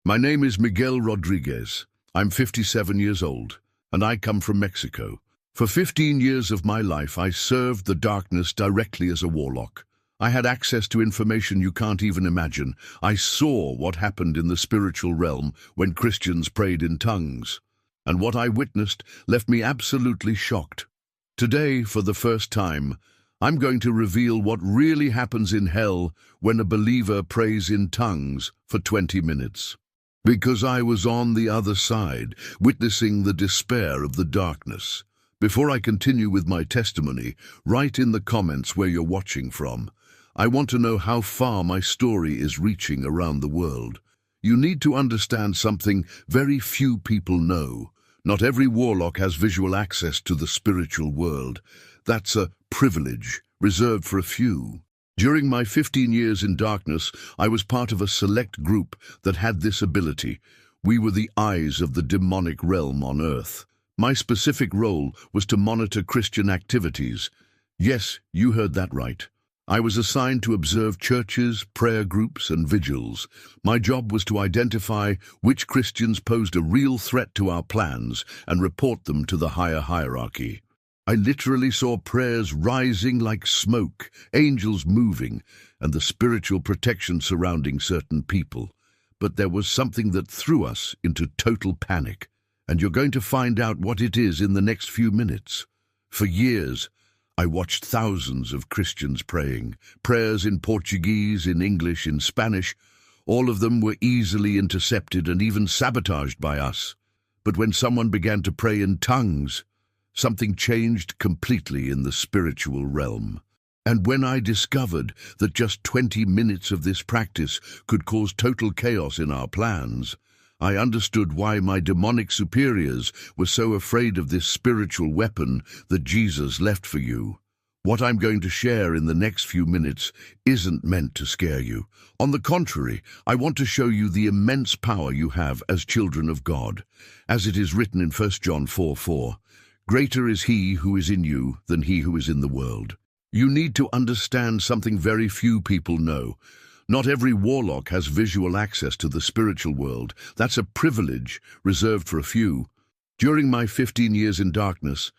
My name is Miguel Rodriguez. I'm 57 years old, and I come from Mexico. For 15 years of my life, I served the darkness directly as a warlock. I had access to information you can't even imagine. I saw what happened in the spiritual realm when Christians prayed in tongues. And what I witnessed left me absolutely shocked. Today, for the first time, I'm going to reveal what really happens in hell when a believer prays in tongues for 20 minutes. Because I was on the other side, witnessing the despair of the darkness. Before I continue with my testimony, write in the comments where you're watching from. I want to know how far my story is reaching around the world. You need to understand something very few people know. Not every warlock has visual access to the spiritual world. That's a privilege reserved for a few. During my 15 years in darkness, I was part of a select group that had this ability. We were the eyes of the demonic realm on earth. My specific role was to monitor Christian activities. Yes, you heard that right. I was assigned to observe churches, prayer groups, and vigils. My job was to identify which Christians posed a real threat to our plans and report them to the higher hierarchy. I literally saw prayers rising like smoke, angels moving, and the spiritual protection surrounding certain people. But there was something that threw us into total panic, and you're going to find out what it is in the next few minutes. For years, I watched thousands of Christians praying, prayers in Portuguese, in English, in Spanish. All of them were easily intercepted and even sabotaged by us. But when someone began to pray in tongues, something changed completely in the spiritual realm. And when I discovered that just 20 minutes of this practice could cause total chaos in our plans, I understood why my demonic superiors were so afraid of this spiritual weapon that Jesus left for you. What I'm going to share in the next few minutes isn't meant to scare you. On the contrary, I want to show you the immense power you have as children of God. As it is written in 1 John 4:4, "Greater is he who is in you than he who is in the world." You need to understand something very few people know. Not every warlock has visual access to the spiritual world. That's a privilege reserved for a few. During my 15 years in darkness,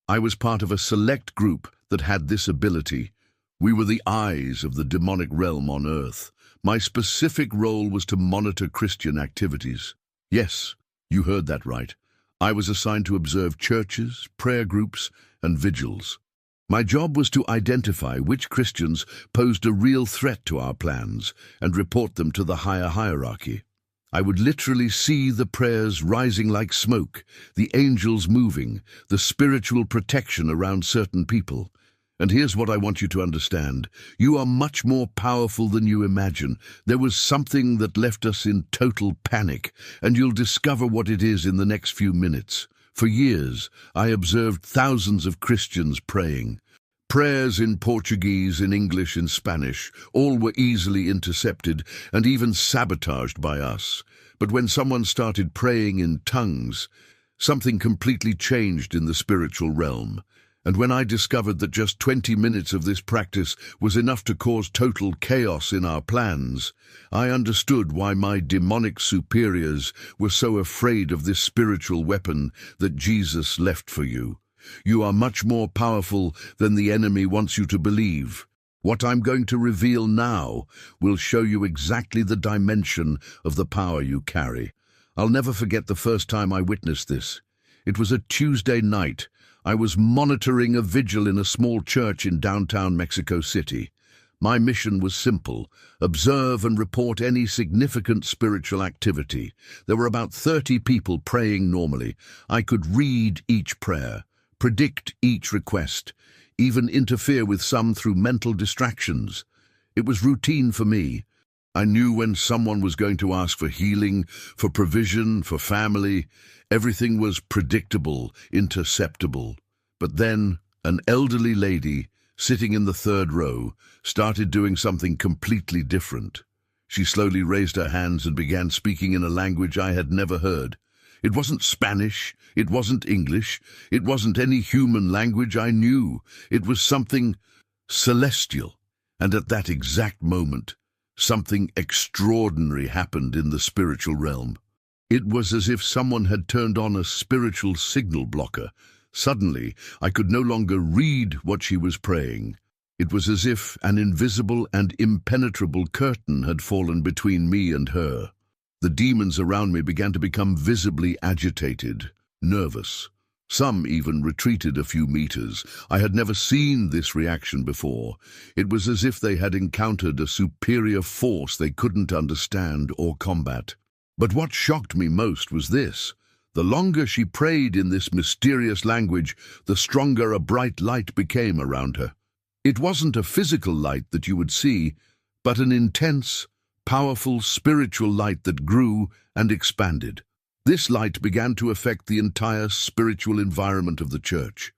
I was part of a select group that had this ability. We were the eyes of the demonic realm on earth. My specific role was to monitor Christian activities. Yes, you heard that right. I was assigned to observe churches, prayer groups, and vigils. My job was to identify which Christians posed a real threat to our plans and report them to the higher hierarchy. I would literally see the prayers rising like smoke, the angels moving, the spiritual protection around certain people. And here's what I want you to understand. You are much more powerful than you imagine. There was something that left us in total panic, and you'll discover what it is in the next few minutes. For years, I observed thousands of Christians praying. Prayers in Portuguese, in English, in Spanish, all were easily intercepted and even sabotaged by us. But when someone started praying in tongues, something completely changed in the spiritual realm. And when I discovered that just 20 minutes of this practice was enough to cause total chaos in our plans, I understood why my demonic superiors were so afraid of this spiritual weapon that Jesus left for you. You are much more powerful than the enemy wants you to believe. What I'm going to reveal now will show you exactly the dimension of the power you carry. I'll never forget the first time I witnessed this. It was a Tuesday night. I was monitoring a vigil in a small church in downtown Mexico City. My mission was simple: observe and report any significant spiritual activity. There were about 30 people praying normally. I could read each prayer, predict each request, even interfere with some through mental distractions. It was routine for me. I knew when someone was going to ask for healing, for provision, for family. Everything was predictable, interceptable. But then, an elderly lady, sitting in the third row, started doing something completely different. She slowly raised her hands and began speaking in a language I had never heard. It wasn't Spanish, it wasn't English, it wasn't any human language I knew. It was something celestial. And at that exact moment, Something extraordinary happened in the spiritual realm. It was as if someone had turned on a spiritual signal blocker. Suddenly, I could no longer read what she was praying. It was as if an invisible and impenetrable curtain had fallen between me and her. The demons around me began to become visibly agitated, nervous. Some even retreated a few meters. I had never seen this reaction before. It was as if they had encountered a superior force they couldn't understand or combat. But what shocked me most was this. The longer she prayed in this mysterious language, the stronger a bright light became around her. It wasn't a physical light that you would see, but an intense, powerful spiritual light that grew and expanded. This light began to affect the entire spiritual environment of the church.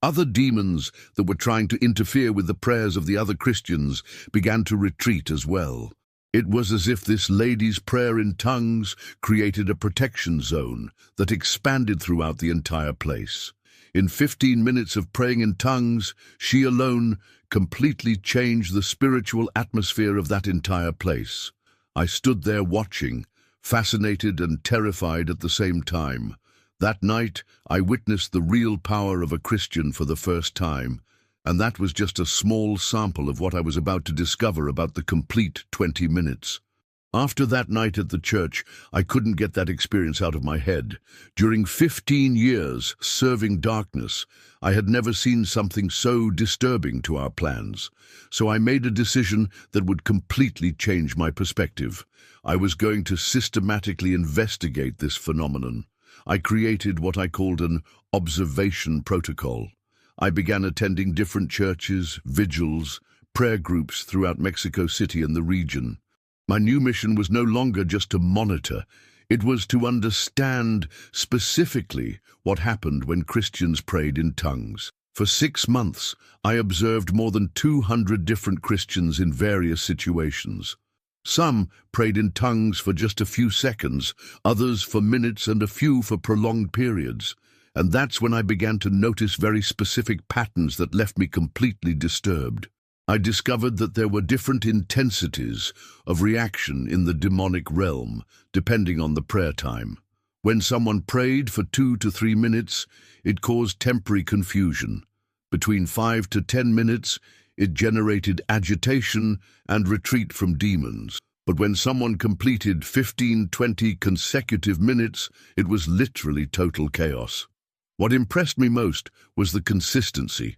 Other demons that were trying to interfere with the prayers of the other Christians began to retreat as well. It was as if this lady's prayer in tongues created a protection zone that expanded throughout the entire place. In 15 minutes of praying in tongues, she alone completely changed the spiritual atmosphere of that entire place. I stood there watching, fascinated and terrified at the same time. That night, I witnessed the real power of a Christian for the first time, and that was just a small sample of what I was about to discover about the complete 20 minutes. After that night at the church, I couldn't get that experience out of my head. During 15 years serving darkness, I had never seen something so disturbing to our plans. So I made a decision that would completely change my perspective. I was going to systematically investigate this phenomenon. I created what I called an observation protocol. I began attending different churches, vigils, prayer groups throughout Mexico City and the region. My new mission was no longer just to monitor. It was to understand specifically what happened when Christians prayed in tongues. For 6 months, I observed more than 200 different Christians in various situations. Some prayed in tongues for just a few seconds, others for minutes, and a few for prolonged periods. And that's when I began to notice very specific patterns that left me completely disturbed. I discovered that there were different intensities of reaction in the demonic realm, depending on the prayer time. When someone prayed for 2 to 3 minutes, it caused temporary confusion. Between 5 to 10 minutes, it generated agitation and retreat from demons. But when someone completed 15-20 consecutive minutes, it was literally total chaos. What impressed me most was the consistency.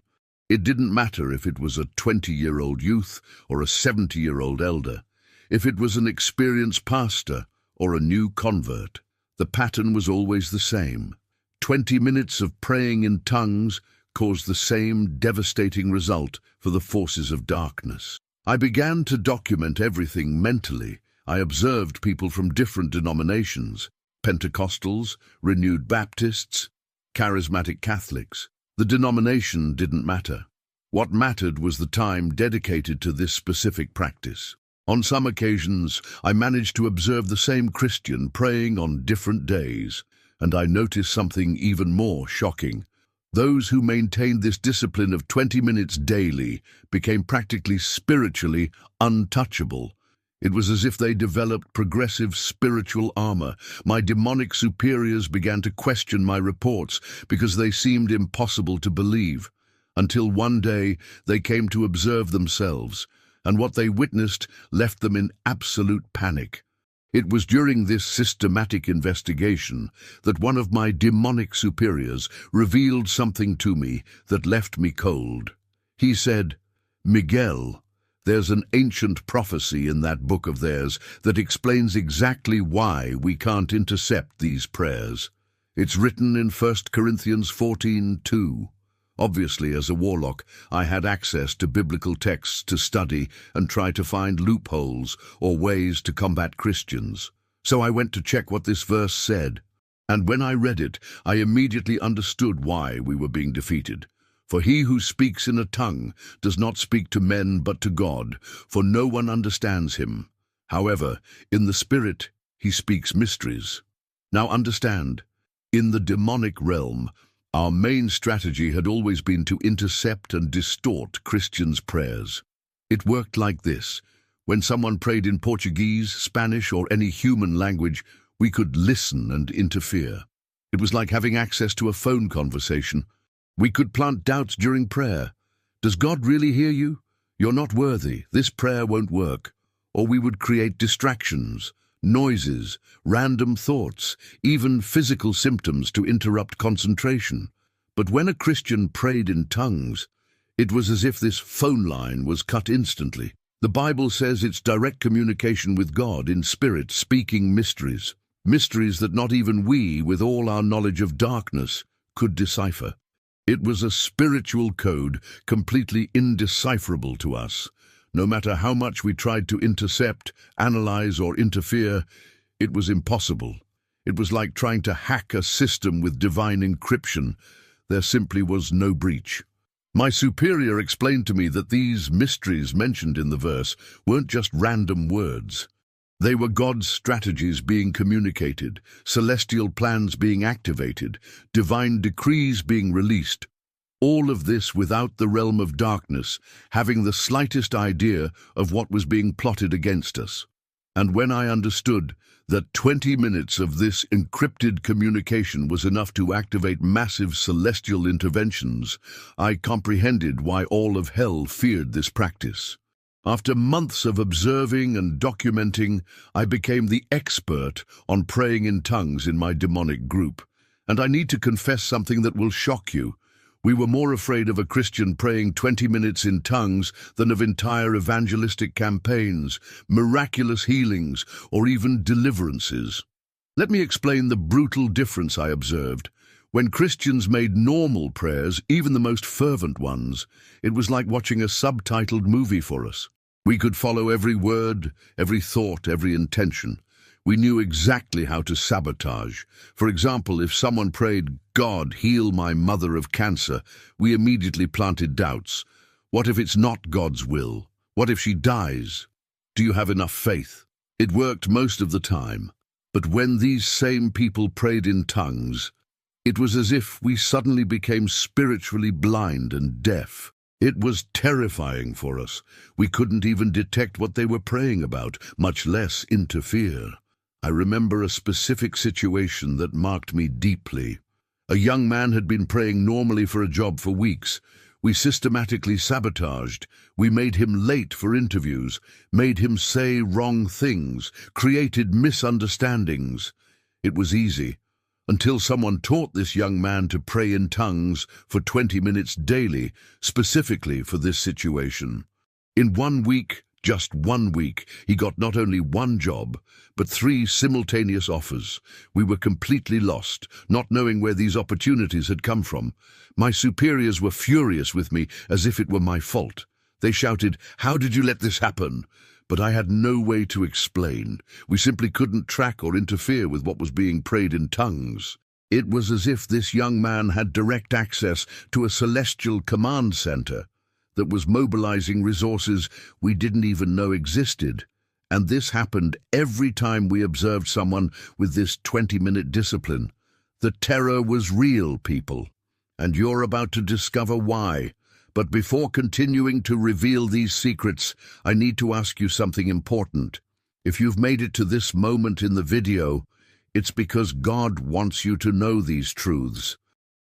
It didn't matter if it was a 20-year-old youth or a 70-year-old elder, if it was an experienced pastor or a new convert. The pattern was always the same. 20 minutes of praying in tongues caused the same devastating result for the forces of darkness. I began to document everything mentally. I observed people from different denominations, Pentecostals, Renewed Baptists, Charismatic Catholics. The denomination didn't matter. What mattered was the time dedicated to this specific practice. On some occasions, I managed to observe the same Christian praying on different days, and I noticed something even more shocking. Those who maintained this discipline of 20 minutes daily became practically spiritually untouchable. It was as if they developed progressive spiritual armor. My demonic superiors began to question my reports because they seemed impossible to believe, until one day they came to observe themselves, and what they witnessed left them in absolute panic. It was during this systematic investigation that one of my demonic superiors revealed something to me that left me cold. He said, "Miguel, there's an ancient prophecy in that book of theirs that explains exactly why we can't intercept these prayers. It's written in 1 Corinthians 14:2. Obviously, as a warlock, I had access to biblical texts to study and try to find loopholes or ways to combat Christians. So I went to check what this verse said. And when I read it, I immediately understood why we were being defeated. For he who speaks in a tongue does not speak to men but to God, for no one understands him. However, in the Spirit, he speaks mysteries. Now understand, in the demonic realm, our main strategy had always been to intercept and distort Christians' prayers. It worked like this. When someone prayed in Portuguese, Spanish, or any human language, we could listen and interfere. It was like having access to a phone conversation. We could plant doubts during prayer. Does God really hear you? You're not worthy. This prayer won't work. Or we would create distractions, noises, random thoughts, even physical symptoms to interrupt concentration. But when a Christian prayed in tongues, it was as if this phone line was cut instantly. The Bible says it's direct communication with God in spirit, speaking mysteries. Mysteries that not even we, with all our knowledge of darkness, could decipher. It was a spiritual code completely indecipherable to us. No matter how much we tried to intercept, analyze, or interfere, it was impossible. It was like trying to hack a system with divine encryption. There simply was no breach. My superior explained to me that these mysteries mentioned in the verse weren't just random words. They were God's strategies being communicated, celestial plans being activated, divine decrees being released. All of this without the realm of darkness having the slightest idea of what was being plotted against us. And when I understood that 20 minutes of this encrypted communication was enough to activate massive celestial interventions, I comprehended why all of hell feared this practice. After months of observing and documenting, I became the expert on praying in tongues in my demonic group. And I need to confess something that will shock you. We were more afraid of a Christian praying 20 minutes in tongues than of entire evangelistic campaigns, miraculous healings, or even deliverances. Let me explain the brutal difference I observed. When Christians made normal prayers, even the most fervent ones, it was like watching a subtitled movie for us. We could follow every word, every thought, every intention. We knew exactly how to sabotage. For example, if someone prayed, "God, heal my mother of cancer," we immediately planted doubts. What if it's not God's will? What if she dies? Do you have enough faith? It worked most of the time. But when these same people prayed in tongues, it was as if we suddenly became spiritually blind and deaf. It was terrifying for us. We couldn't even detect what they were praying about, much less interfere. I remember a specific situation that marked me deeply. A young man had been praying normally for a job for weeks. We systematically sabotaged. We made him late for interviews, made him say wrong things, created misunderstandings. It was easy, until someone taught this young man to pray in tongues for 20 minutes daily, specifically for this situation. In 1 week, just 1 week, he got not only one job, but 3 simultaneous offers. We were completely lost, not knowing where these opportunities had come from. My superiors were furious with me, as if it were my fault. They shouted, "How did you let this happen?" But I had no way to explain. We simply couldn't track or interfere with what was being prayed in tongues. It was as if this young man had direct access to a celestial command center that was mobilizing resources we didn't even know existed. And this happened every time we observed someone with this 20-minute discipline. The terror was real, people. And you're about to discover why. But before continuing to reveal these secrets, I need to ask you something important. If you've made it to this moment in the video, it's because God wants you to know these truths.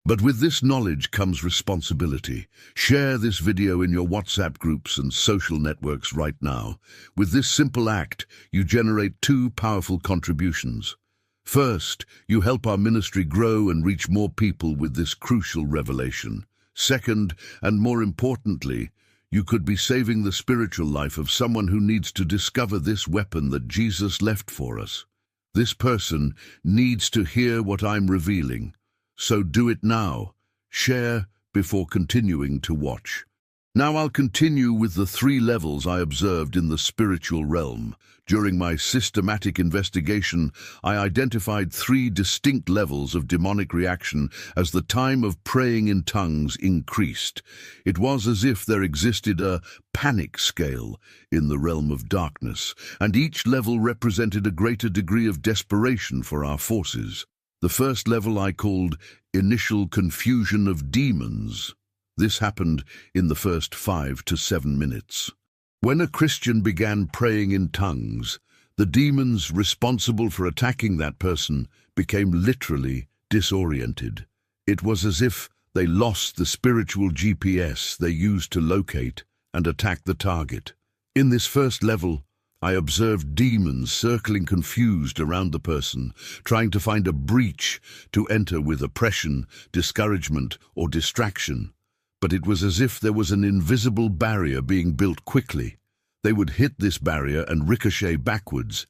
But with this knowledge comes responsibility. Share this video in your WhatsApp groups and social networks right now. With this simple act, you generate 2 powerful contributions. First, you help our ministry grow and reach more people with this crucial revelation. Second, and more importantly, you could be saving the spiritual life of someone who needs to discover this weapon that Jesus left for us. This person needs to hear what I'm revealing. So do it now. Share before continuing to watch. Now I'll continue with the 3 levels I observed in the spiritual realm. During my systematic investigation, I identified 3 distinct levels of demonic reaction as the time of praying in tongues increased. It was as if there existed a panic scale in the realm of darkness, and each level represented a greater degree of desperation for our forces. The first level I called initial confusion of demons. This happened in the first 5 to 7 minutes. When a Christian began praying in tongues, the demons responsible for attacking that person became literally disoriented. It was as if they lost the spiritual GPS they used to locate and attack the target. In this first level, I observed demons circling confused around the person, trying to find a breach to enter with oppression, discouragement, or distraction. But it was as if there was an invisible barrier being built quickly. They would hit this barrier and ricochet backwards.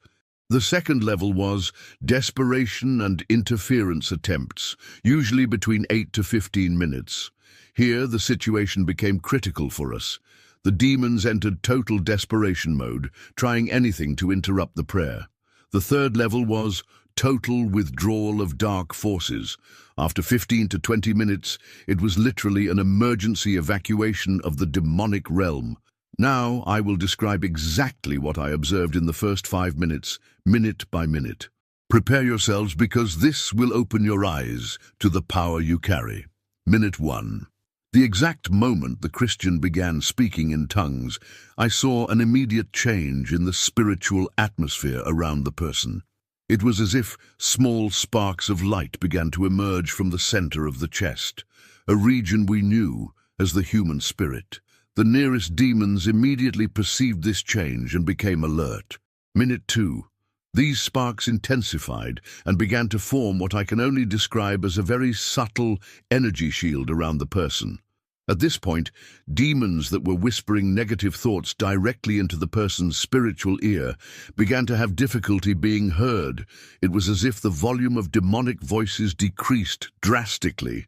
The second level was desperation and interference attempts, usually between 8 to 15 minutes. Here, the situation became critical for us. The demons entered total desperation mode, trying anything to interrupt the prayer. The third level was total withdrawal of dark forces. After 15 to 20 minutes, it was literally an emergency evacuation of the demonic realm. Now I will describe exactly what I observed in the first 5 minutes, minute by minute. Prepare yourselves because this will open your eyes to the power you carry. Minute 1. The exact moment the Christian began speaking in tongues, I saw an immediate change in the spiritual atmosphere around the person. It was as if small sparks of light began to emerge from the center of the chest, a region we knew as the human spirit. The nearest demons immediately perceived this change and became alert. Minute 2. These sparks intensified and began to form what I can only describe as a very subtle energy shield around the person. At this point, demons that were whispering negative thoughts directly into the person's spiritual ear began to have difficulty being heard. It was as if the volume of demonic voices decreased drastically.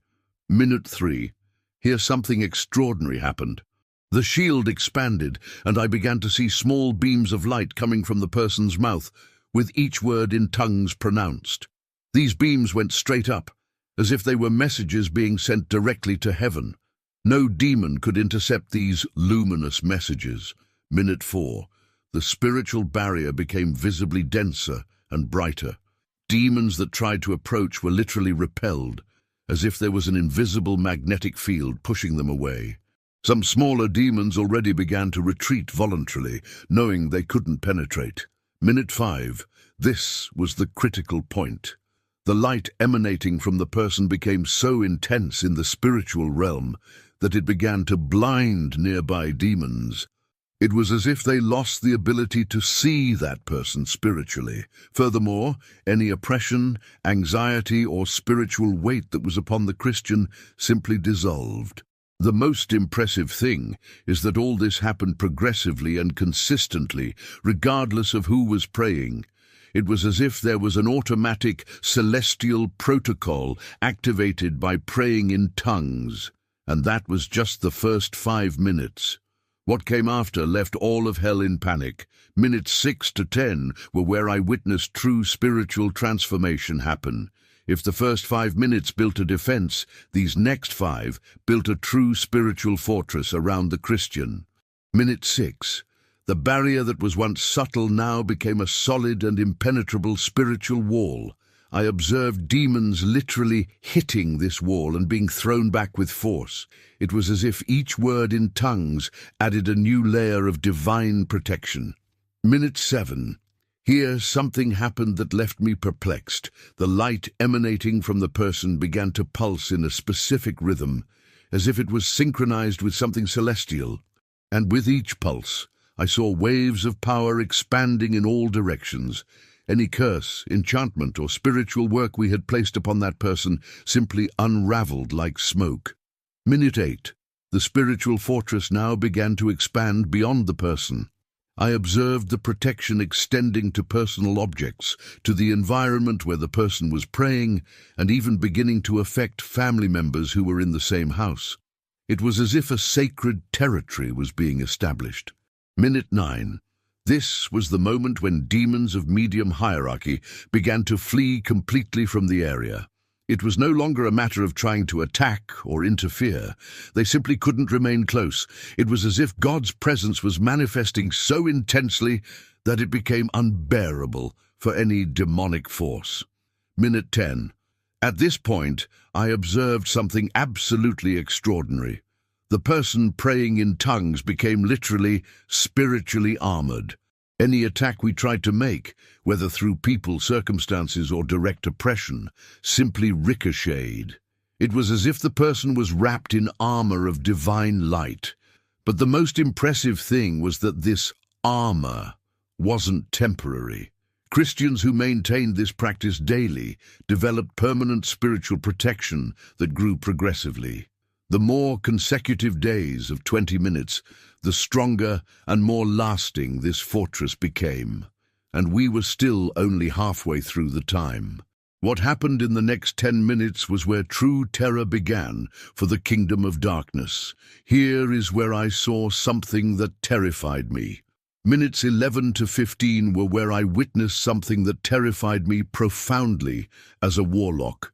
Minute 3. Here something extraordinary happened. The shield expanded, and I began to see small beams of light coming from the person's mouth, with each word in tongues pronounced. These beams went straight up, as if they were messages being sent directly to heaven. No demon could intercept these luminous messages. Minute 4. The spiritual barrier became visibly denser and brighter. Demons that tried to approach were literally repelled, as if there was an invisible magnetic field pushing them away. Some smaller demons already began to retreat voluntarily, knowing they couldn't penetrate. Minute 5. This was the critical point. The light emanating from the person became so intense in the spiritual realm that it began to blind nearby demons. It was as if they lost the ability to see that person spiritually. Furthermore, any oppression, anxiety, or spiritual weight that was upon the Christian simply dissolved. The most impressive thing is that all this happened progressively and consistently, regardless of who was praying. It was as if there was an automatic celestial protocol activated by praying in tongues. And that was just the first 5 minutes. What came after left all of hell in panic. Minutes 6 to 10 were where I witnessed true spiritual transformation happen. If the first 5 minutes built a defense, these next 5 built a true spiritual fortress around the Christian. Minute 6. The barrier that was once subtle now became a solid and impenetrable spiritual wall. I observed demons literally hitting this wall and being thrown back with force. It was as if each word in tongues added a new layer of divine protection. Minute 7. Here something happened that left me perplexed. The light emanating from the person began to pulse in a specific rhythm, as if it was synchronized with something celestial. And with each pulse, I saw waves of power expanding in all directions. Any curse, enchantment, or spiritual work we had placed upon that person simply unraveled like smoke. Minute 8. The spiritual fortress now began to expand beyond the person. I observed the protection extending to personal objects, to the environment where the person was praying, and even beginning to affect family members who were in the same house. It was as if a sacred territory was being established. Minute 9. This was the moment when demons of medium hierarchy began to flee completely from the area. It was no longer a matter of trying to attack or interfere. They simply couldn't remain close. It was as if God's presence was manifesting so intensely that it became unbearable for any demonic force. Minute 10. At this point, I observed something absolutely extraordinary. The person praying in tongues became literally spiritually armored. Any attack we tried to make, whether through people, circumstances, or direct oppression, simply ricocheted. It was as if the person was wrapped in armor of divine light. But the most impressive thing was that this armor wasn't temporary. Christians who maintained this practice daily developed permanent spiritual protection that grew progressively. The more consecutive days of 20 minutes, the stronger and more lasting this fortress became. And we were still only halfway through the time. What happened in the next 10 minutes was where true terror began for the kingdom of darkness. Here is where I saw something that terrified me. Minutes 11 to 15 were where I witnessed something that terrified me profoundly as a warlock.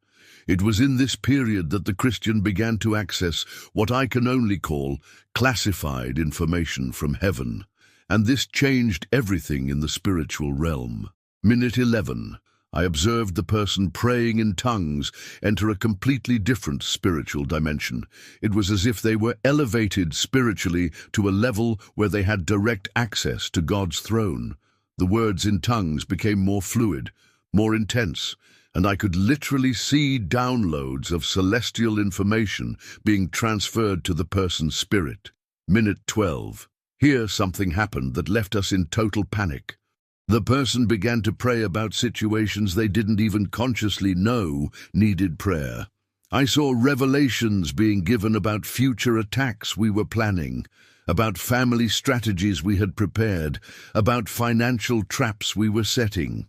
It was in this period that the Christian began to access what I can only call classified information from heaven. And this changed everything in the spiritual realm. Minute 11. I observed the person praying in tongues enter a completely different spiritual dimension. It was as if they were elevated spiritually to a level where they had direct access to God's throne. The words in tongues became more fluid, more intense, and I could literally see downloads of celestial information being transferred to the person's spirit. Minute 12. Here something happened that left us in total panic. The person began to pray about situations they didn't even consciously know needed prayer. I saw revelations being given about future attacks we were planning, about family strategies we had prepared, about financial traps we were setting.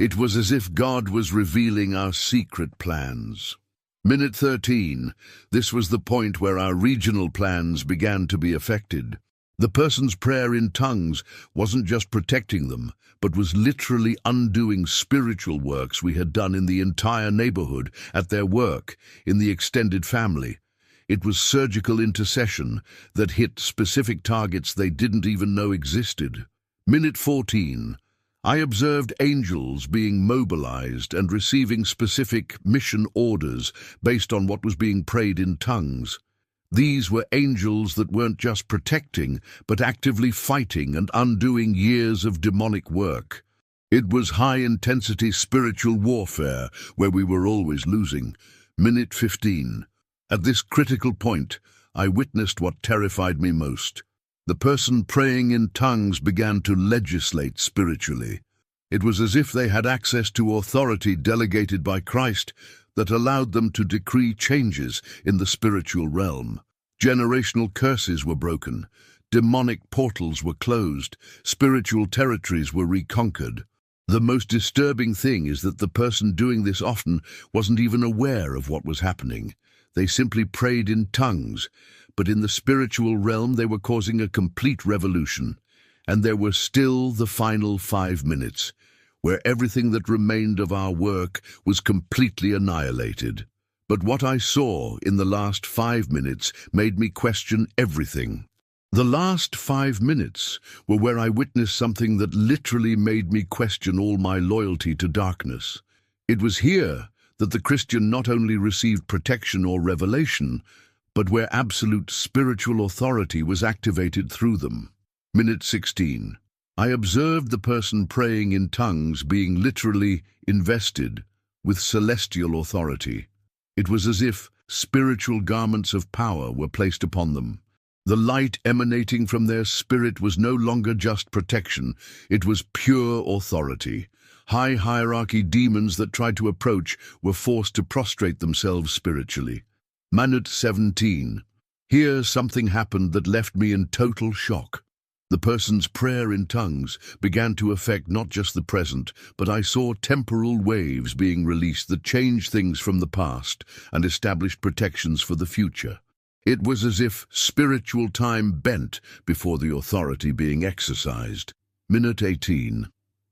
It was as if God was revealing our secret plans. Minute 13. This was the point where our regional plans began to be affected. The person's prayer in tongues wasn't just protecting them, but was literally undoing spiritual works we had done in the entire neighborhood, at their work, in the extended family. It was surgical intercession that hit specific targets they didn't even know existed. Minute 14. I observed angels being mobilized and receiving specific mission orders based on what was being prayed in tongues. These were angels that weren't just protecting, but actively fighting and undoing years of demonic work. It was high-intensity spiritual warfare where we were always losing. Minute 15. At this critical point, I witnessed what terrified me most. The person praying in tongues began to legislate spiritually. It was as if they had access to authority delegated by Christ that allowed them to decree changes in the spiritual realm. Generational curses were broken, demonic portals were closed, spiritual territories were reconquered. The most disturbing thing is that the person doing this often wasn't even aware of what was happening. They simply prayed in tongues, but in the spiritual realm they were causing a complete revolution. And there were still the final 5 minutes, where everything that remained of our work was completely annihilated. But what I saw in the last 5 minutes made me question everything. The last 5 minutes were where I witnessed something that literally made me question all my loyalty to darkness. It was here that the Christian not only received protection or revelation, but where absolute spiritual authority was activated through them. Minute 16. I observed the person praying in tongues being literally invested with celestial authority. It was as if spiritual garments of power were placed upon them. The light emanating from their spirit was no longer just protection, it was pure authority. High hierarchy demons that tried to approach were forced to prostrate themselves spiritually. Minute 17. Here something happened that left me in total shock. The person's prayer in tongues began to affect not just the present, but I saw temporal waves being released that changed things from the past and established protections for the future. It was as if spiritual time bent before the authority being exercised. Minute 18.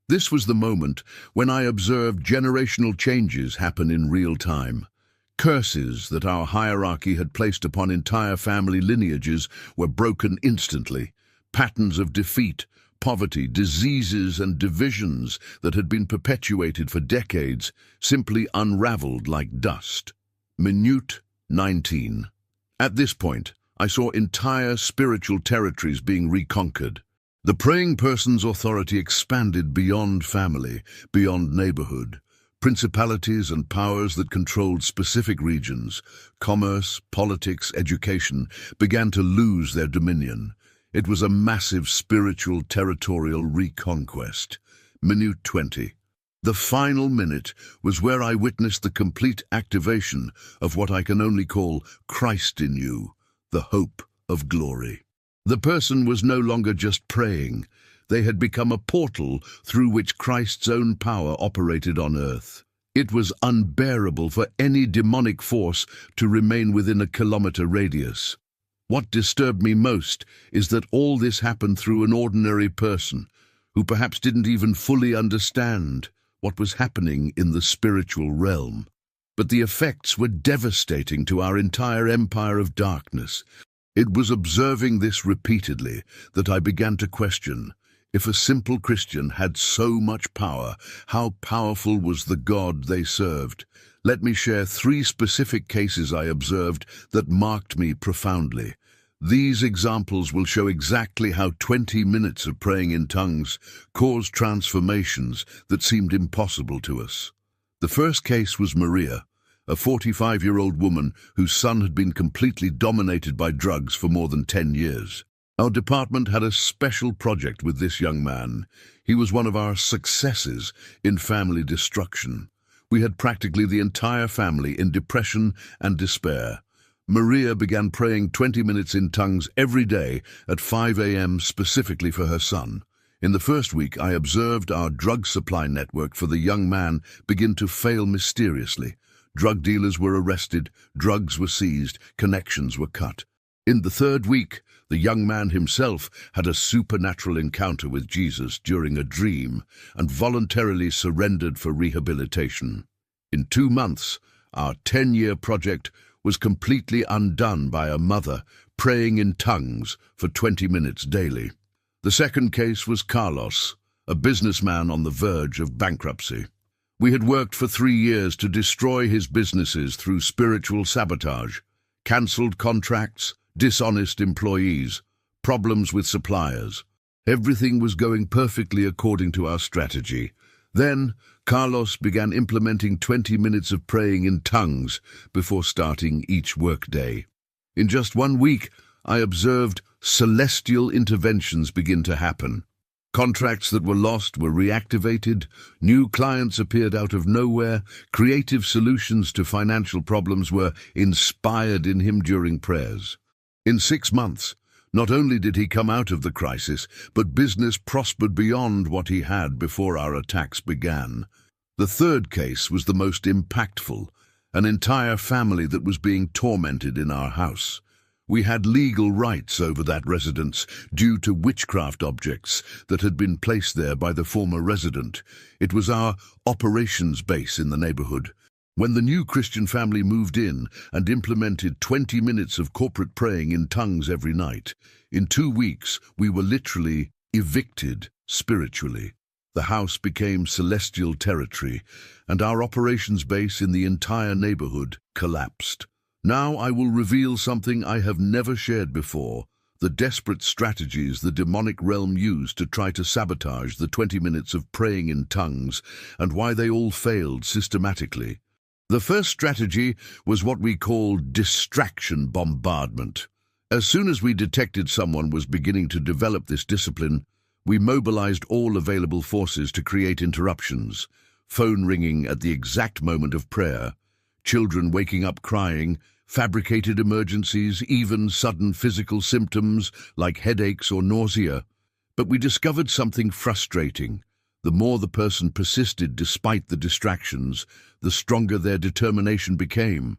This was the moment when I observed generational changes happen in real time. Curses that our hierarchy had placed upon entire family lineages were broken instantly. Patterns of defeat, poverty, diseases and divisions that had been perpetuated for decades simply unraveled like dust. Minute 19. At this point, I saw entire spiritual territories being reconquered. The praying person's authority expanded beyond family, beyond neighborhood. Principalities and powers that controlled specific regions, commerce, politics, education, began to lose their dominion. It was a massive spiritual territorial reconquest. Minute 20. The final minute was where I witnessed the complete activation of what I can only call Christ in you, the hope of glory. The person was no longer just praying. They had become a portal through which Christ's own power operated on earth. It was unbearable for any demonic force to remain within a kilometer radius. What disturbed me most is that all this happened through an ordinary person who perhaps didn't even fully understand what was happening in the spiritual realm. But the effects were devastating to our entire empire of darkness. It was observing this repeatedly that I began to question, if a simple Christian had so much power, how powerful was the God they served? Let me share 3 specific cases I observed that marked me profoundly. These examples will show exactly how 20 minutes of praying in tongues caused transformations that seemed impossible to us. The first case was Maria, a 45-year-old woman whose son had been completely dominated by drugs for more than 10 years. Our department had a special project with this young man. He was one of our successes in family destruction. We had practically the entire family in depression and despair. Maria began praying 20 minutes in tongues every day at 5 a.m. specifically for her son. In the first week, I observed our drug supply network for the young man begin to fail mysteriously. Drug dealers were arrested, drugs were seized, connections were cut. In the third week, the young man himself had a supernatural encounter with Jesus during a dream and voluntarily surrendered for rehabilitation. In 2 months, our 10-year project was completely undone by a mother praying in tongues for 20 minutes daily. The second case was Carlos, a businessman on the verge of bankruptcy. We had worked for 3 years to destroy his businesses through spiritual sabotage, cancelled contracts, dishonest employees, problems with suppliers. Everything was going perfectly according to our strategy. Then, Carlos began implementing 20 minutes of praying in tongues before starting each workday. In just 1 week, I observed celestial interventions begin to happen. Contracts that were lost were reactivated, new clients appeared out of nowhere, creative solutions to financial problems were inspired in him during prayers. In 6 months, not only did he come out of the crisis, but business prospered beyond what he had before our attacks began. The third case was the most impactful, an entire family that was being tormented in our house. We had legal rights over that residence due to witchcraft objects that had been placed there by the former resident. It was our operations base in the neighborhood. When the new Christian family moved in and implemented 20 minutes of corporate praying in tongues every night, in 2 weeks we were literally evicted spiritually. The house became celestial territory, and our operations base in the entire neighborhood collapsed. Now I will reveal something I have never shared before, the desperate strategies the demonic realm used to try to sabotage the 20 minutes of praying in tongues, and why they all failed systematically. The first strategy was what we called distraction bombardment. As soon as we detected someone was beginning to develop this discipline, we mobilized all available forces to create interruptions, phone ringing at the exact moment of prayer, children waking up crying, fabricated emergencies, even sudden physical symptoms like headaches or nausea. But we discovered something frustrating. The more the person persisted despite the distractions, the stronger their determination became.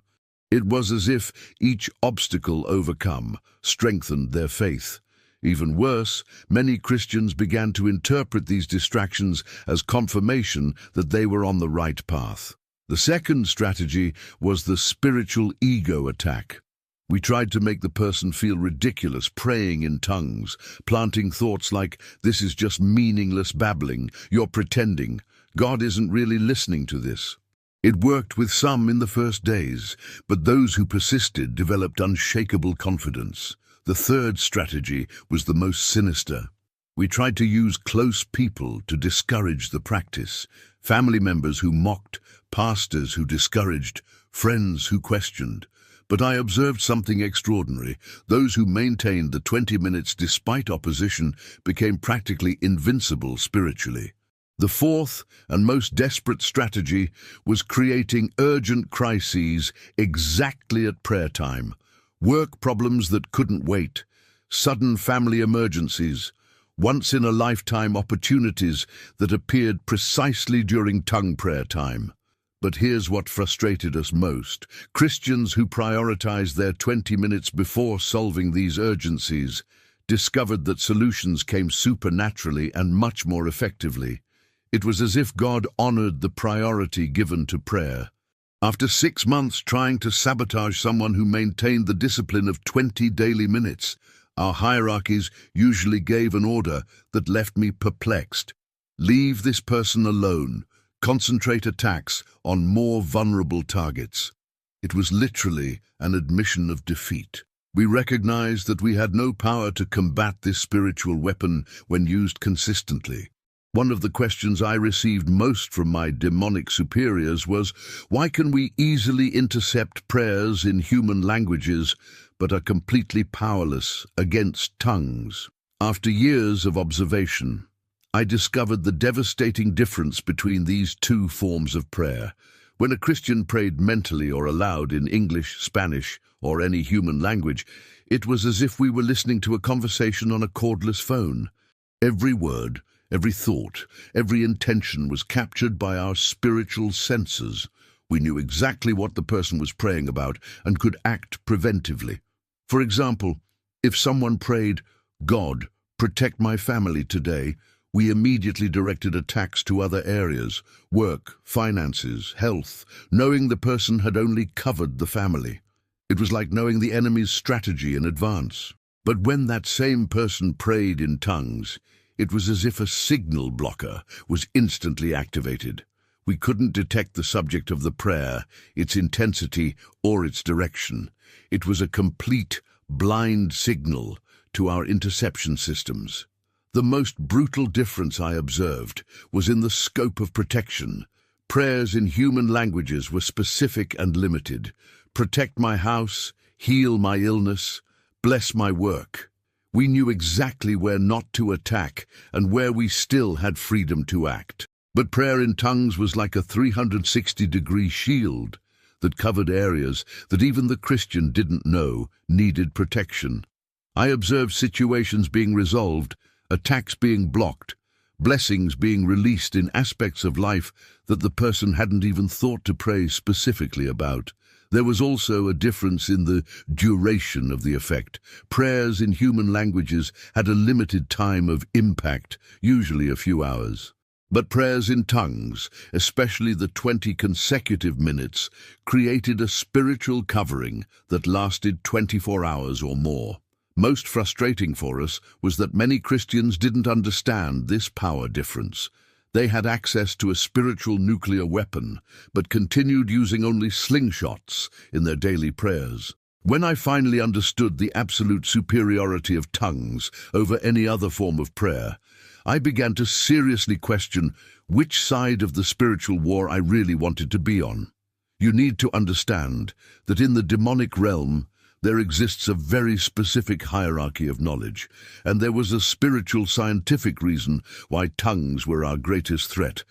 It was as if each obstacle overcome strengthened their faith. Even worse, many Christians began to interpret these distractions as confirmation that they were on the right path. The second strategy was the spiritual ego attack. We tried to make the person feel ridiculous praying in tongues, planting thoughts like, "This is just meaningless babbling, you're pretending, God isn't really listening to this." It worked with some in the first days, but those who persisted developed unshakable confidence. The third strategy was the most sinister. We tried to use close people to discourage the practice. Family members who mocked, pastors who discouraged, friends who questioned. But I observed something extraordinary. Those who maintained the 20 minutes despite opposition became practically invincible spiritually. The fourth and most desperate strategy was creating urgent crises exactly at prayer time. Work problems that couldn't wait, sudden family emergencies, once-in-a-lifetime opportunities that appeared precisely during tongue prayer time. But here's what frustrated us most. Christians who prioritized their 20 minutes before solving these urgencies discovered that solutions came supernaturally and much more effectively. It was as if God honored the priority given to prayer. After 6 months trying to sabotage someone who maintained the discipline of 20 daily minutes, our hierarchies usually gave an order that left me perplexed. Leave this person alone. Concentrate attacks on more vulnerable targets. It was literally an admission of defeat. We recognized that we had no power to combat this spiritual weapon when used consistently. One of the questions I received most from my demonic superiors was, why can we easily intercept prayers in human languages but are completely powerless against tongues? After years of observation, I discovered the devastating difference between these two forms of prayer. When a Christian prayed mentally or aloud in English, Spanish, or any human language, it was as if we were listening to a conversation on a cordless phone. Every word, every thought, every intention was captured by our spiritual senses. We knew exactly what the person was praying about and could act preventively. For example, if someone prayed, "God, protect my family today," we immediately directed attacks to other areas, work, finances, health, knowing the person had only covered the family. It was like knowing the enemy's strategy in advance. But when that same person prayed in tongues, it was as if a signal blocker was instantly activated. We couldn't detect the subject of the prayer, its intensity, or its direction. It was a complete, blind signal to our interception systems. The most brutal difference I observed was in the scope of protection. Prayers in human languages were specific and limited. Protect my house, heal my illness, bless my work. We knew exactly where not to attack and where we still had freedom to act. But prayer in tongues was like a 360-degree shield that covered areas that even the Christian didn't know needed protection. I observed situations being resolved, attacks being blocked, blessings being released in aspects of life that the person hadn't even thought to pray specifically about. There was also a difference in the duration of the effect. Prayers in human languages had a limited time of impact, usually a few hours. But prayers in tongues, especially the 20 consecutive minutes, created a spiritual covering that lasted 24 hours or more. Most frustrating for us was that many Christians didn't understand this power difference. They had access to a spiritual nuclear weapon, but continued using only slingshots in their daily prayers. When I finally understood the absolute superiority of tongues over any other form of prayer, I began to seriously question which side of the spiritual war I really wanted to be on. You need to understand that in the demonic realm, there exists a very specific hierarchy of knowledge, and there was a spiritual scientific reason why tongues were our greatest threat,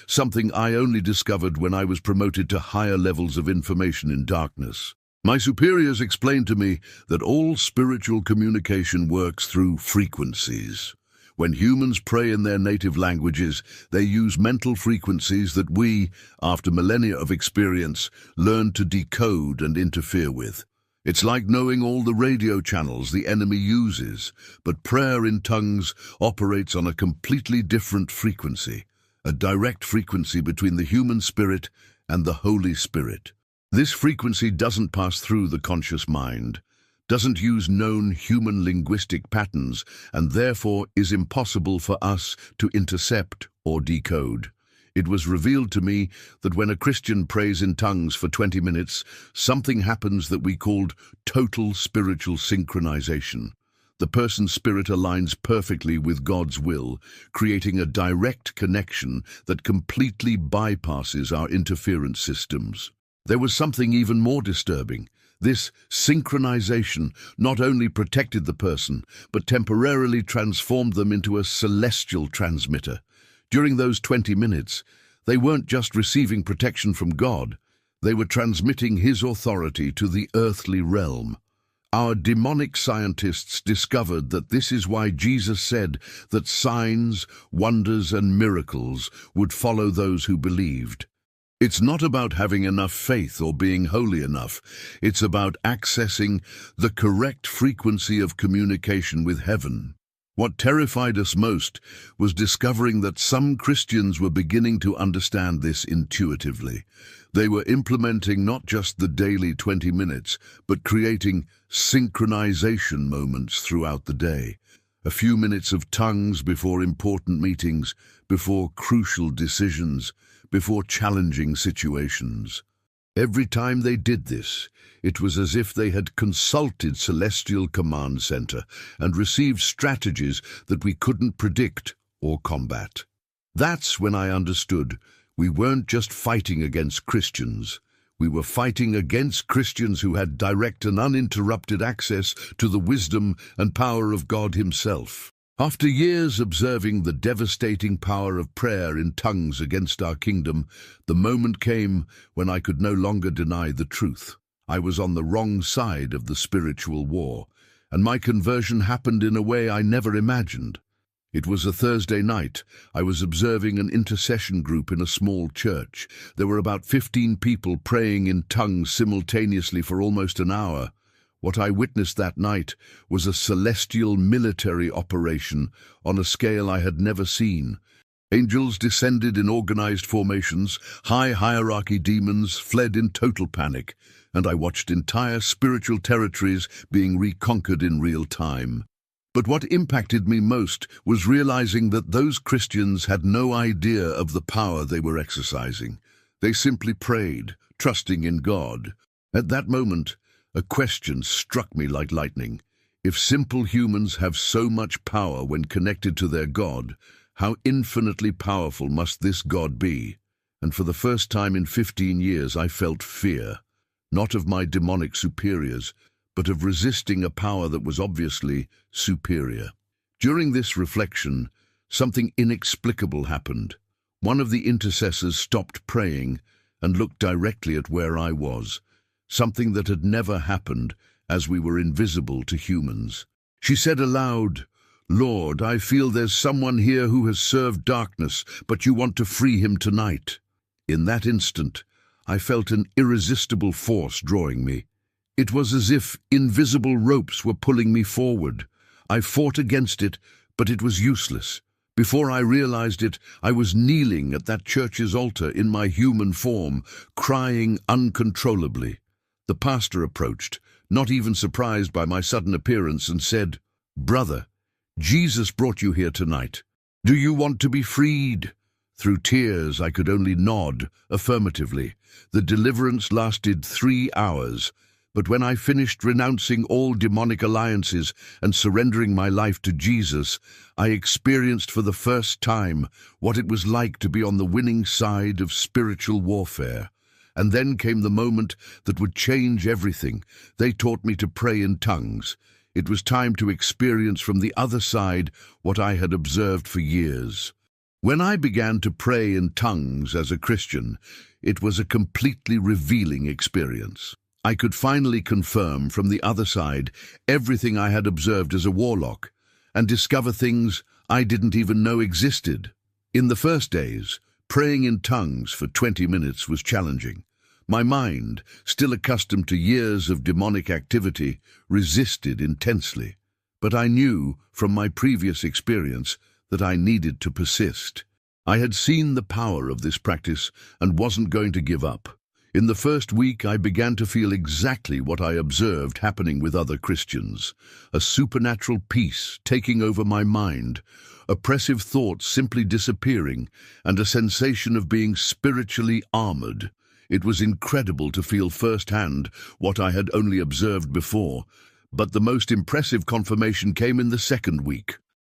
something I only discovered when I was promoted to higher levels of information in darkness. My superiors explained to me that all spiritual communication works through frequencies. When humans pray in their native languages, they use mental frequencies that we, after millennia of experience, learn to decode and interfere with. It's like knowing all the radio channels the enemy uses, but prayer in tongues operates on a completely different frequency, a direct frequency between the human spirit and the Holy Spirit. This frequency doesn't pass through the conscious mind, doesn't use known human linguistic patterns, and therefore is impossible for us to intercept or decode. It was revealed to me that when a Christian prays in tongues for 20 minutes, something happens that we called total spiritual synchronization. The person's spirit aligns perfectly with God's will, creating a direct connection that completely bypasses our interference systems. There was something even more disturbing. This synchronization not only protected the person, but temporarily transformed them into a celestial transmitter. During those 20 minutes, they weren't just receiving protection from God, they were transmitting His authority to the earthly realm. Our demonic scientists discovered that this is why Jesus said that signs, wonders, and miracles would follow those who believed. It's not about having enough faith or being holy enough. It's about accessing the correct frequency of communication with heaven. What terrified us most was discovering that some Christians were beginning to understand this intuitively. They were implementing not just the daily 20 minutes, but creating synchronization moments throughout the day. A few minutes of tongues before important meetings, before crucial decisions, before challenging situations. Every time they did this, it was as if they had consulted Celestial Command Center and received strategies that we couldn't predict or combat. That's when I understood we weren't just fighting against Christians. We were fighting against Christians who had direct and uninterrupted access to the wisdom and power of God Himself. After years observing the devastating power of prayer in tongues against our kingdom, the moment came when I could no longer deny the truth. I was on the wrong side of the spiritual war, and my conversion happened in a way I never imagined. It was a Thursday night. I was observing an intercession group in a small church. There were about 15 people praying in tongues simultaneously for almost an hour. What I witnessed that night was a celestial military operation on a scale I had never seen. Angels descended in organized formations, high hierarchy demons fled in total panic, and I watched entire spiritual territories being reconquered in real time. But what impacted me most was realizing that those Christians had no idea of the power they were exercising. They simply prayed, trusting in God. At that moment, a question struck me like lightning. If simple humans have so much power when connected to their God, how infinitely powerful must this God be? And for the first time in 15 years, I felt fear, not of my demonic superiors, but of resisting a power that was obviously superior. During this reflection, something inexplicable happened. One of the intercessors stopped praying and looked directly at where I was, something that had never happened as we were invisible to humans. She said aloud, "Lord, I feel there's someone here who has served darkness, but you want to free him tonight." In that instant, I felt an irresistible force drawing me. It was as if invisible ropes were pulling me forward. I fought against it, but it was useless. Before I realized it, I was kneeling at that church's altar in my human form, crying uncontrollably. The pastor approached, not even surprised by my sudden appearance, and said, "Brother, Jesus brought you here tonight. Do you want to be freed?" Through tears, I could only nod affirmatively. The deliverance lasted 3 hours, but when I finished renouncing all demonic alliances and surrendering my life to Jesus, I experienced for the first time what it was like to be on the winning side of spiritual warfare. And then came the moment that would change everything. They taught me to pray in tongues. It was time to experience from the other side what I had observed for years. When I began to pray in tongues as a Christian, it was a completely revealing experience. I could finally confirm from the other side everything I had observed as a warlock, and discover things I didn't even know existed. In the first days, praying in tongues for 20 minutes was challenging. My mind, still accustomed to years of demonic activity, resisted intensely. But I knew, from my previous experience, that I needed to persist. I had seen the power of this practice and wasn't going to give up. In the first week, I began to feel exactly what I observed happening with other Christians. A supernatural peace taking over my mind, oppressive thoughts simply disappearing, and a sensation of being spiritually armored. It was incredible to feel firsthand what I had only observed before, but the most impressive confirmation came in the second week.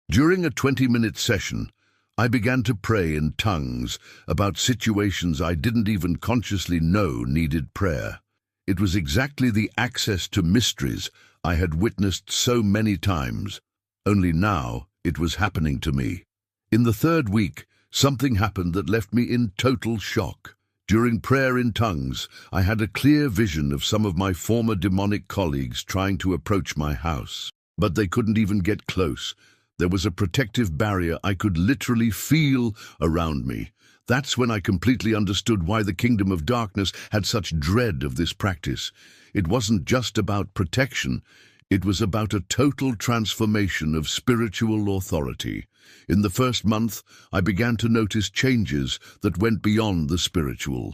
During a 20-minute session, I began to pray in tongues about situations I didn't even consciously know needed prayer. It was exactly the access to mysteries I had witnessed so many times, only now it was happening to me. In the third week, something happened that left me in total shock. During prayer in tongues, I had a clear vision of some of my former demonic colleagues trying to approach my house, but they couldn't even get close. There was a protective barrier I could literally feel around me. That's when I completely understood why the kingdom of darkness had such dread of this practice. It wasn't just about protection, it was about a total transformation of spiritual authority. In the first month, I began to notice changes that went beyond the spiritual.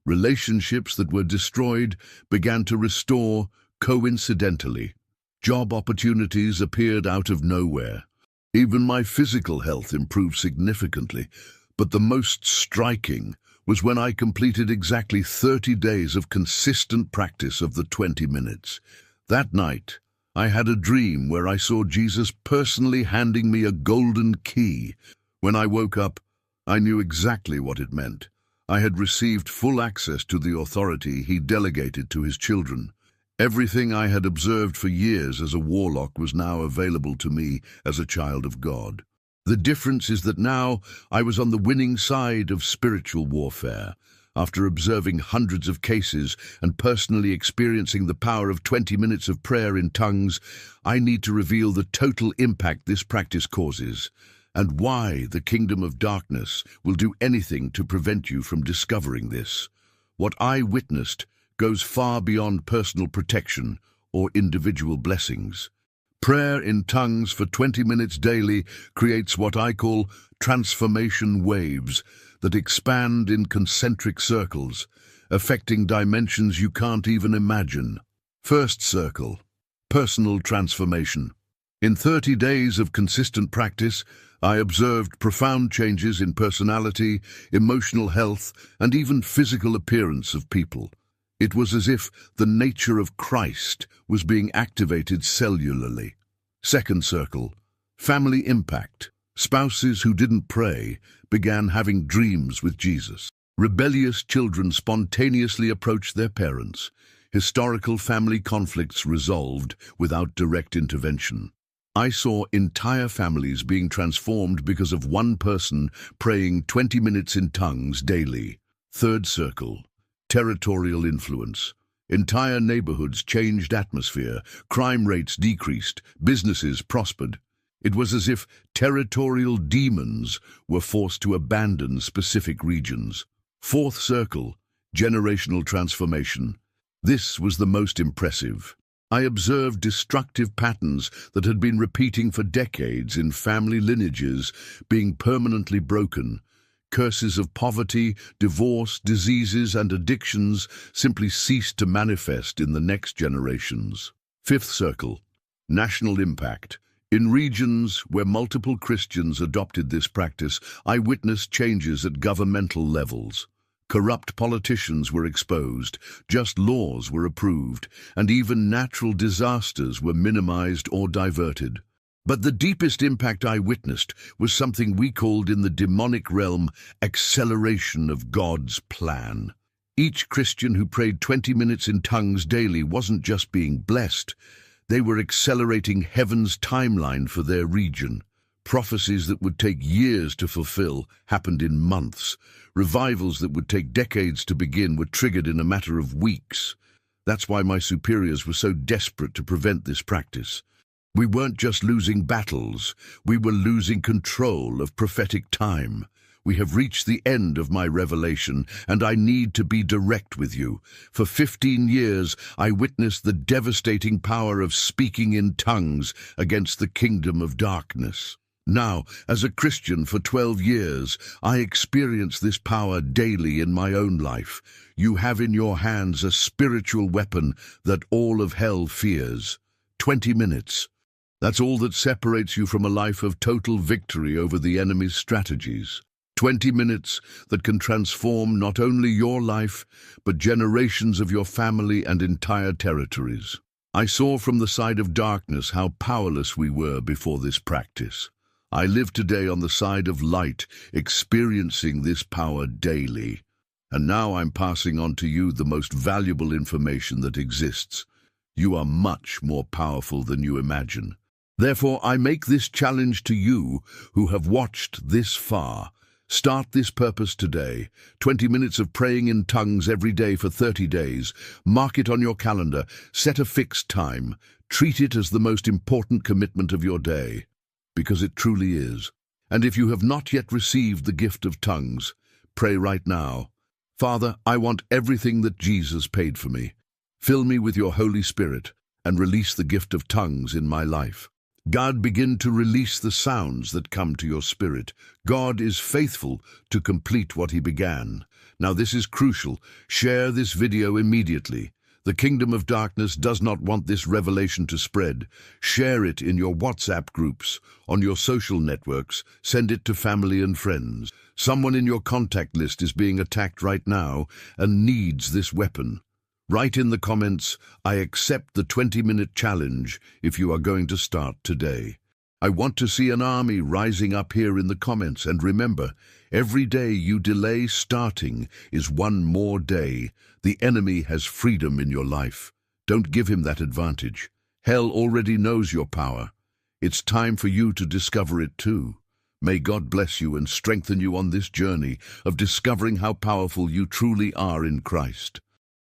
Relationships that were destroyed began to restore coincidentally. Job opportunities appeared out of nowhere. Even my physical health improved significantly, but the most striking was when I completed exactly 30 days of consistent practice of the 20 minutes. That night, I had a dream where I saw Jesus personally handing me a golden key. When I woke up, I knew exactly what it meant. I had received full access to the authority he delegated to his children. Everything I had observed for years as a warlock was now available to me as a child of God. The difference is that now I was on the winning side of spiritual warfare. After observing hundreds of cases and personally experiencing the power of 20 minutes of prayer in tongues, I need to reveal the total impact this practice causes, and why the kingdom of darkness will do anything to prevent you from discovering this. What I witnessed goes far beyond personal protection or individual blessings. Prayer in tongues for 20 minutes daily creates what I call transformation waves that expand in concentric circles, affecting dimensions you can't even imagine. First circle, personal transformation. In 30 days of consistent practice, I observed profound changes in personality, emotional health, and even physical appearance of people. It was as if the nature of Christ was being activated cellularly. Second circle, family impact. Spouses who didn't pray began having dreams with Jesus. Rebellious children spontaneously approached their parents. Historical family conflicts resolved without direct intervention. I saw entire families being transformed because of one person praying 20 minutes in tongues daily. Third circle, territorial influence. Entire neighborhoods changed atmosphere, crime rates decreased, businesses prospered. It was as if territorial demons were forced to abandon specific regions. Fourth circle, generational transformation. This was the most impressive. I observed destructive patterns that had been repeating for decades in family lineages being permanently broken. Curses of poverty, divorce, diseases, and addictions simply ceased to manifest in the next generations. Fifth circle, national impact. In regions where multiple Christians adopted this practice, I witnessed changes at governmental levels. Corrupt politicians were exposed, just laws were approved, and even natural disasters were minimized or diverted. But the deepest impact I witnessed was something we called in the demonic realm acceleration of God's plan. Each Christian who prayed 20 minutes in tongues daily wasn't just being blessed, they were accelerating heaven's timeline for their region. Prophecies that would take years to fulfill happened in months. Revivals that would take decades to begin were triggered in a matter of weeks. That's why my superiors were so desperate to prevent this practice. We weren't just losing battles, we were losing control of prophetic time. We have reached the end of my revelation, and I need to be direct with you. For 15 years, I witnessed the devastating power of speaking in tongues against the kingdom of darkness. Now, as a Christian for 12 years, I experience this power daily in my own life. You have in your hands a spiritual weapon that all of hell fears. 20 minutes. That's all that separates you from a life of total victory over the enemy's strategies. 20 minutes that can transform not only your life, but generations of your family and entire territories. I saw from the side of darkness how powerless we were before this practice. I live today on the side of light, experiencing this power daily. And now I'm passing on to you the most valuable information that exists. You are much more powerful than you imagine. Therefore, I make this challenge to you who have watched this far. Start this purpose today. 20 minutes of praying in tongues every day for 30 days. Mark it on your calendar. Set a fixed time. Treat it as the most important commitment of your day, because it truly is. And if you have not yet received the gift of tongues, pray right now. Father, I want everything that Jesus paid for me. Fill me with your Holy Spirit and release the gift of tongues in my life. God, begin to release the sounds that come to your spirit. God is faithful to complete what he began. Now this is crucial. Share this video immediately. The kingdom of darkness does not want this revelation to spread. Share it in your WhatsApp groups, on your social networks. Send it to family and friends. Someone in your contact list is being attacked right now and needs this weapon. Write in the comments, I accept the 20-minute challenge if you are going to start today. I want to see an army rising up here in the comments. And remember, every day you delay starting is one more day. The enemy has freedom in your life. Don't give him that advantage. Hell already knows your power. It's time for you to discover it too. May God bless you and strengthen you on this journey of discovering how powerful you truly are in Christ.